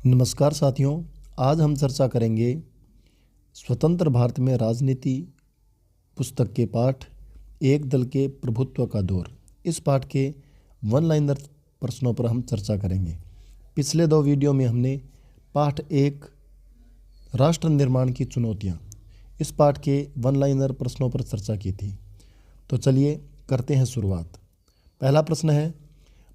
नमस्कार साथियों, आज हम चर्चा करेंगे स्वतंत्र भारत में राजनीति पुस्तक के पाठ एक दल के प्रभुत्व का दौर। इस पाठ के वन लाइनर प्रश्नों पर हम चर्चा करेंगे। पिछले 2 वीडियो में हमने पाठ 1 राष्ट्र निर्माण की चुनौतियाँ इस पाठ के वन लाइनर प्रश्नों पर चर्चा की थी। तो चलिए करते हैं शुरुआत। पहला प्रश्न है,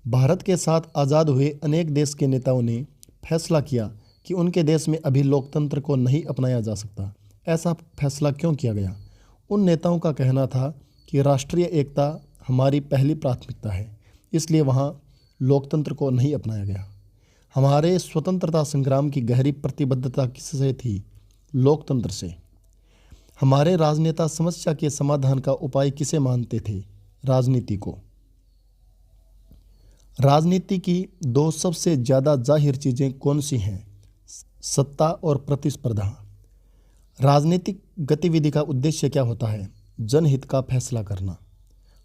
भारत के साथ आज़ाद हुए अनेक देश के नेताओं ने फैसला किया कि उनके देश में अभी लोकतंत्र को नहीं अपनाया जा सकता। ऐसा फैसला क्यों किया गया? उन नेताओं का कहना था कि राष्ट्रीय एकता हमारी पहली प्राथमिकता है, इसलिए वहाँ लोकतंत्र को नहीं अपनाया गया। हमारे स्वतंत्रता संग्राम की गहरी प्रतिबद्धता किससे थी? लोकतंत्र से। हमारे राजनेता समस्या के समाधान का उपाय किसे मानते थे? राजनीति को। राजनीति की 2 सबसे ज़्यादा जाहिर चीज़ें कौन सी हैं? सत्ता और प्रतिस्पर्धा। राजनीतिक गतिविधि का उद्देश्य क्या होता है? जनहित का फैसला करना।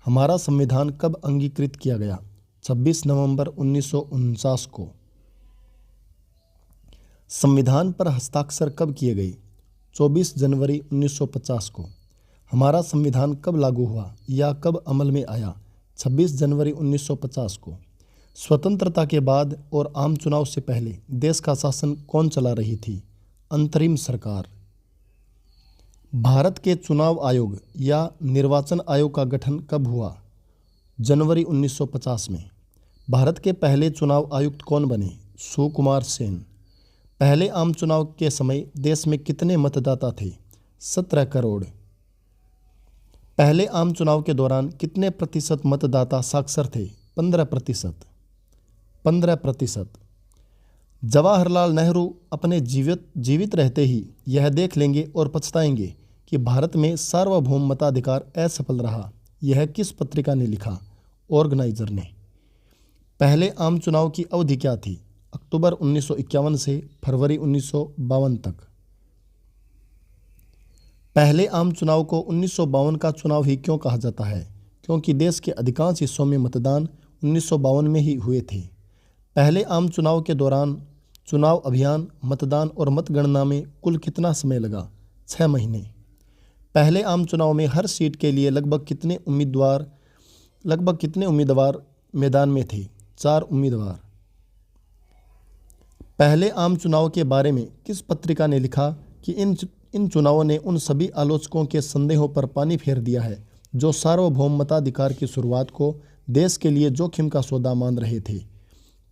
हमारा संविधान कब अंगीकृत किया गया? 26 नवंबर 1949 को। संविधान पर हस्ताक्षर कब किए गए? 24 जनवरी 1950 को। हमारा संविधान कब लागू हुआ या कब अमल में आया? 26 जनवरी 1950 को। स्वतंत्रता के बाद और आम चुनाव से पहले देश का शासन कौन चला रही थी? अंतरिम सरकार। भारत के चुनाव आयोग या निर्वाचन आयोग का गठन कब हुआ? जनवरी 1950 में। भारत के पहले चुनाव आयुक्त कौन बने? सुकुमार सेन। पहले आम चुनाव के समय देश में कितने मतदाता थे? 17 करोड़। पहले आम चुनाव के दौरान कितने प्रतिशत मतदाता साक्षर थे? 15%। 15%। जवाहरलाल नेहरू अपने जीवित रहते ही यह देख लेंगे और पछताएंगे कि भारत में सार्वभौम मताधिकार असफल रहा। यह किस पत्रिका ने लिखा? ऑर्गेनाइजर ने। पहले आम चुनाव की अवधि क्या थी? अक्टूबर 1951 से फरवरी 1952 तक। पहले आम चुनाव को 1952 का चुनाव ही क्यों कहा जाता है? क्योंकि देश के अधिकांश हिस्सों में मतदान 1952 में ही हुए थे। पहले आम चुनाव के दौरान चुनाव अभियान, मतदान और मतगणना में कुल कितना समय लगा? 6 महीने। पहले आम चुनाव में हर सीट के लिए लगभग कितने उम्मीदवार मैदान में थे? 4 उम्मीदवार। पहले आम चुनाव के बारे में किस पत्रिका ने लिखा कि इन चुनावों ने उन सभी आलोचकों के संदेहों पर पानी फेर दिया है जो सार्वभौम मताधिकार की शुरुआत को देश के लिए जोखिम का सौदा मान रहे थे?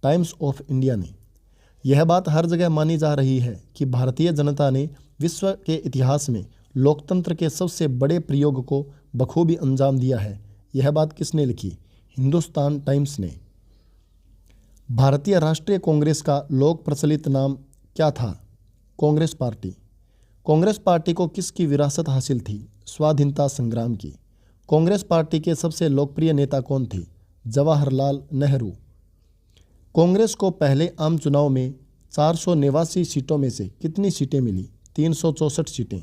टाइम्स ऑफ इंडिया ने। यह बात हर जगह मानी जा रही है कि भारतीय जनता ने विश्व के इतिहास में लोकतंत्र के सबसे बड़े प्रयोग को बखूबी अंजाम दिया है। यह बात किसने लिखी? हिंदुस्तान टाइम्स ने। भारतीय राष्ट्रीय कांग्रेस का लोक प्रचलित नाम क्या था? कांग्रेस पार्टी। कांग्रेस पार्टी को किसकी विरासत हासिल थी? स्वाधीनता संग्राम की। कांग्रेस पार्टी के सबसे लोकप्रिय नेता कौन थे? जवाहरलाल नेहरू। कांग्रेस को पहले आम चुनाव में 489 सीटों में से कितनी सीटें मिली? 364 सीटें।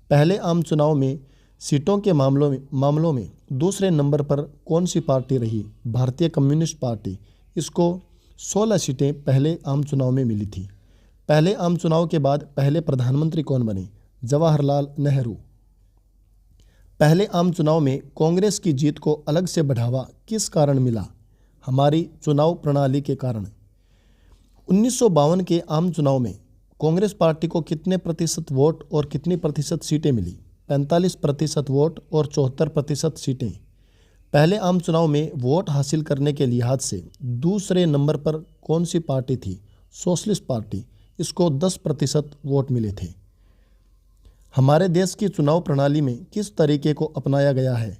पहले आम चुनाव में सीटों के मामलों में दूसरे नंबर पर कौन सी पार्टी रही? भारतीय कम्युनिस्ट पार्टी। इसको 16 सीटें पहले आम चुनाव में मिली थी। पहले आम चुनाव के बाद पहले प्रधानमंत्री कौन बने? जवाहरलाल नेहरू। पहले आम चुनाव में कांग्रेस की जीत को अलग से बढ़ावा किस कारण मिला? हमारी चुनाव प्रणाली के कारण। 1952 के आम चुनाव में कांग्रेस पार्टी को कितने प्रतिशत वोट और कितनी प्रतिशत सीटें मिली? 45% वोट और 74% सीटें। पहले आम चुनाव में वोट हासिल करने के लिहाज से दूसरे नंबर पर कौन सी पार्टी थी? Socialist party. इसको 10% वोट मिले थे। हमारे देश की चुनाव प्रणाली में किस तरीके को अपनाया गया है?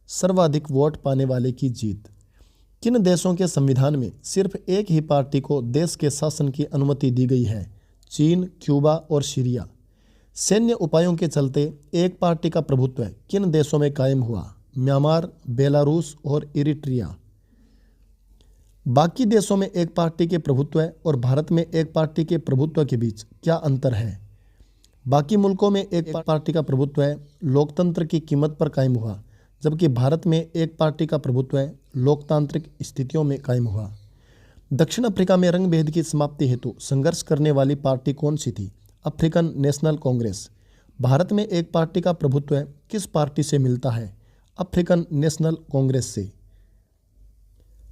सर्वाधिक वोट पाने वाले की जीत। किन देशों के संविधान में सिर्फ एक ही पार्टी को देश के शासन की अनुमति दी गई है? चीन, क्यूबा और सीरिया। सैन्य उपायों के चलते एक पार्टी का प्रभुत्व किन देशों में कायम हुआ? म्यांमार, बेलारूस और इरिट्रिया। बाकी देशों में एक पार्टी के प्रभुत्व और भारत में एक पार्टी के प्रभुत्व के बीच क्या अंतर है? बाकी मुल्कों में एक पार्टी का प्रभुत्व लोकतंत्र की कीमत पर कायम हुआ, जबकि भारत में एक पार्टी का प्रभुत्व लोकतांत्रिक स्थितियों में कायम हुआ। दक्षिण अफ्रीका में रंग भेद की समाप्ति हेतु संघर्ष करने वाली पार्टी कौन सी थी? African national Congress. भारत में एक पार्टी का प्रभुत्व किस पार्टी से मिलता है? अफ्रीकन नेशनल कांग्रेस से।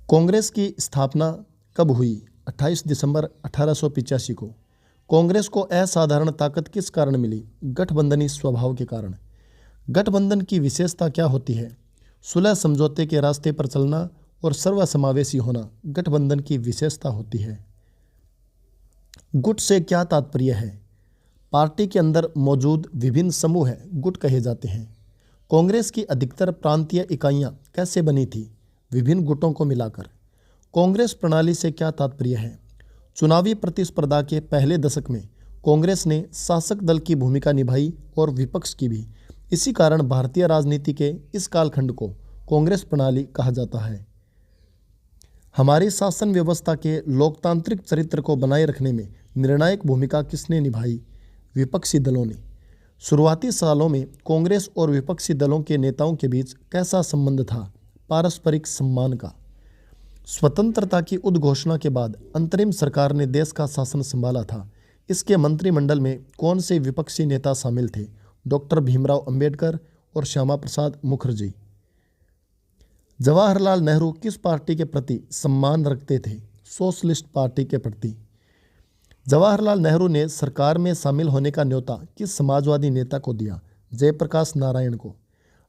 कांग्रेस की स्थापना कब हुई? 28 दिसंबर 1885 को। कांग्रेस को असाधारण ताकत किस कारण मिली? गठबंधनी स्वभाव के कारण। गठबंधन की विशेषता क्या होती है? सुलह समझौते के रास्ते पर चलना और सर्वसमावेशी होना गठबंधन की विशेषता होती है। गुट से क्या तात्पर्य है? पार्टी के अंदर मौजूद विभिन्न समूह गुट कहे जाते हैं। कांग्रेस की अधिकतर प्रांतीय इकाइयां कैसे बनी थी? विभिन्न गुटों को मिलाकर। कांग्रेस प्रणाली से क्या तात्पर्य है? चुनावी प्रतिस्पर्धा के पहले दशक में कांग्रेस ने शासक दल की भूमिका निभाई और विपक्ष की भी। इसी कारण भारतीय राजनीति के इस कालखंड को कांग्रेस प्रणाली कहा जाता है। हमारी शासन व्यवस्था के लोकतांत्रिक चरित्र को बनाए रखने में निर्णायक भूमिका किसने निभाई? विपक्षी दलों ने। शुरुआती सालों में कांग्रेस और विपक्षी दलों के नेताओं के बीच कैसा संबंध था? पारस्परिक सम्मान का। स्वतंत्रता की उद्घोषणा के बाद अंतरिम सरकार ने देश का शासन संभाला था। इसके मंत्रिमंडल में कौन से विपक्षी नेता शामिल थे? डॉक्टर भीमराव अंबेडकर और श्यामा प्रसाद मुखर्जी। जवाहरलाल नेहरू किस पार्टी के प्रति सम्मान रखते थे? सोशलिस्ट पार्टी के प्रति। जवाहरलाल नेहरू ने सरकार में शामिल होने का न्योता किस समाजवादी नेता को दिया? जयप्रकाश नारायण को।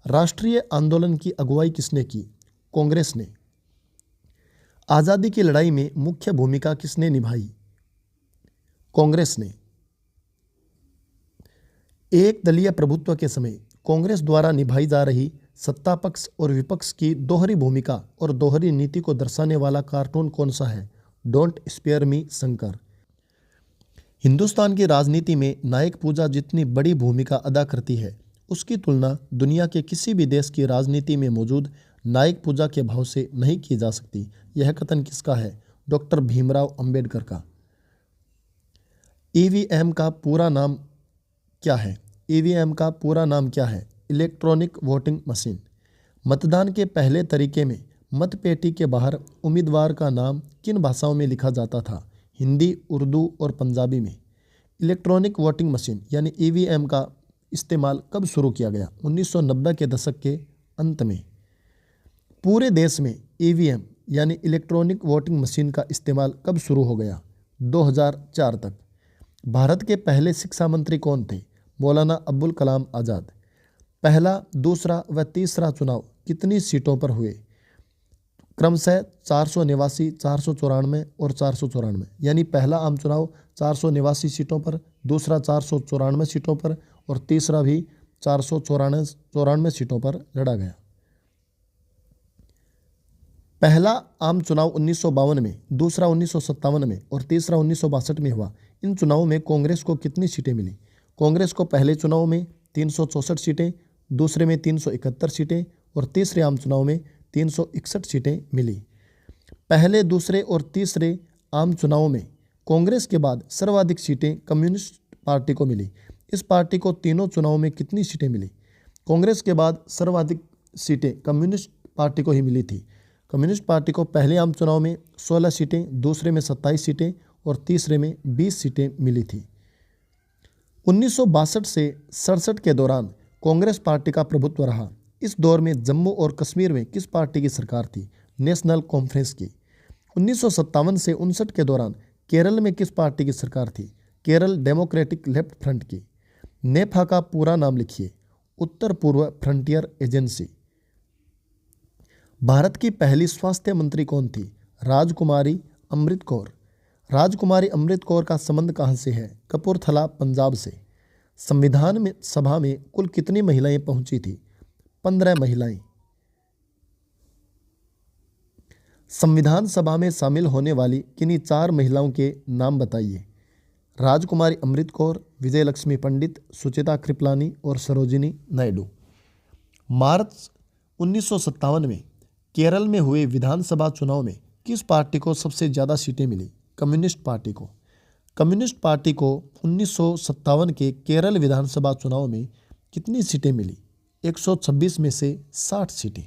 राष्ट्रीय आंदोलन की अगुवाई किसने की? कांग्रेस ने। आज़ादी की लड़ाई में मुख्य भूमिका किसने निभाई? कांग्रेस ने। एक दलीय प्रभुत्व के समय कांग्रेस द्वारा निभाई जा रही सत्ता पक्ष और विपक्ष की दोहरी भूमिका और दोहरी नीति को दर्शाने वाला कार्टून कौन सा है? Don't spare me Shankar. Hindustan की राजनीति में नायक पूजा जितनी बड़ी भूमिका अदा करती है, उसकी तुलना दुनिया के किसी भी देश की राजनीति में मौजूद नायक पूजा के भाव से नहीं की जा सकती। यह कथन किसका है? डॉक्टर भीमराव अंबेडकर का। ईवीएम का पूरा नाम क्या है? ईवीएम का पूरा नाम क्या है? Electronic voting machine. मतदान के पहले तरीके में मतपेटी के बाहर उम्मीदवार का नाम किन भाषाओं में लिखा जाता था? हिंदी, उर्दू और पंजाबी में। इलेक्ट्रॉनिक वोटिंग मशीन यानी ईवीएम का इस्तेमाल कब शुरू किया गया? 1990 के दशक के अंत में। पूरे देश में ईवीएम यानी इलेक्ट्रॉनिक वोटिंग मशीन का इस्तेमाल कब शुरू हो गया? 2004 तक। भारत के पहले शिक्षा मंत्री कौन थे? मौलाना अबुल कलाम आज़ाद। पहला, दूसरा व तीसरा चुनाव कितनी सीटों पर हुए? क्रमशः 489, 494 और 494। यानी पहला आम चुनाव 489 सीटों पर, दूसरा 494 सीटों पर और तीसरा भी 494 सीटों पर लड़ा गया। पहला आम चुनाव 1952 में, दूसरा 1957 में और तीसरा 1962 में हुआ। इन चुनावों में कांग्रेस को कितनी सीटें मिली? कांग्रेस को पहले चुनाव में 364 सीटें, दूसरे में 371 सीटें और तीसरे आम चुनाव में 361 सीटें मिली। पहले, दूसरे और तीसरे आम चुनावों में कांग्रेस के बाद सर्वाधिक सीटें कम्युनिस्ट पार्टी को मिली। इस पार्टी को तीनों चुनावों में कितनी सीटें मिली? कांग्रेस के बाद सर्वाधिक सीटें कम्युनिस्ट पार्टी को ही मिली थी। कम्युनिस्ट पार्टी को पहले आम चुनाव में 16 सीटें, दूसरे में 27 सीटें और तीसरे में 20 सीटें मिली थी। 1962 से 67 के दौरान कांग्रेस पार्टी का प्रभुत्व रहा। इस दौर में जम्मू और कश्मीर में किस पार्टी की सरकार थी? नेशनल कॉन्फ्रेंस की। 1957 से 59 के दौरान केरल में किस पार्टी की सरकार थी? केरल डेमोक्रेटिक लेफ्ट फ्रंट की। नेफा का पूरा नाम लिखिए। उत्तर पूर्व फ्रंटियर एजेंसी। भारत की पहली स्वास्थ्य मंत्री कौन थी? राजकुमारी अमृत कौर। राजकुमारी अमृत कौर का संबंध कहाँ से है? कपूरथला, पंजाब से। संविधान में सभा में कुल कितनी महिलाएं पहुंची थी? 15 महिलाएं। संविधान सभा में शामिल होने वाली किन्हीं 4 महिलाओं के नाम बताइए। राजकुमारी अमृत कौर, विजय लक्ष्मी पंडित, सुचिता कृपलानी और सरोजिनी नायडू। मार्च 1957 में केरल में हुए विधानसभा चुनाव में किस पार्टी को सबसे ज़्यादा सीटें मिली? कम्युनिस्ट पार्टी को। कम्युनिस्ट पार्टी को 1957 के केरल विधानसभा चुनाव में कितनी सीटें मिली? 126 में से 60 सीटें।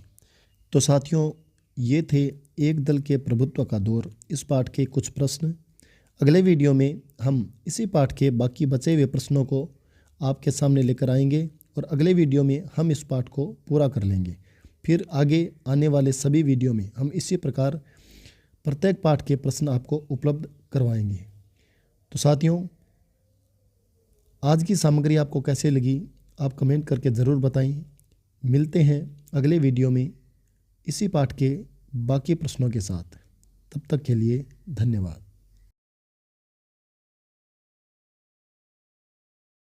तो साथियों, ये थे एक दल के प्रभुत्व का दौर, इस पाठ के कुछ प्रश्न। अगले वीडियो में हम इसी पाठ के बाकी बचे हुए प्रश्नों को आपके सामने लेकर आएंगे और अगले वीडियो में हम इस पाठ को पूरा कर लेंगे। फिर आगे आने वाले सभी वीडियो में हम इसी प्रकार प्रत्येक पाठ के प्रश्न आपको उपलब्ध करवाएंगे। तो साथियों, आज की सामग्री आपको कैसे लगी आप कमेंट करके ज़रूर बताएं। मिलते हैं अगले वीडियो में इसी पाठ के बाकी प्रश्नों के साथ। तब तक के लिए धन्यवाद।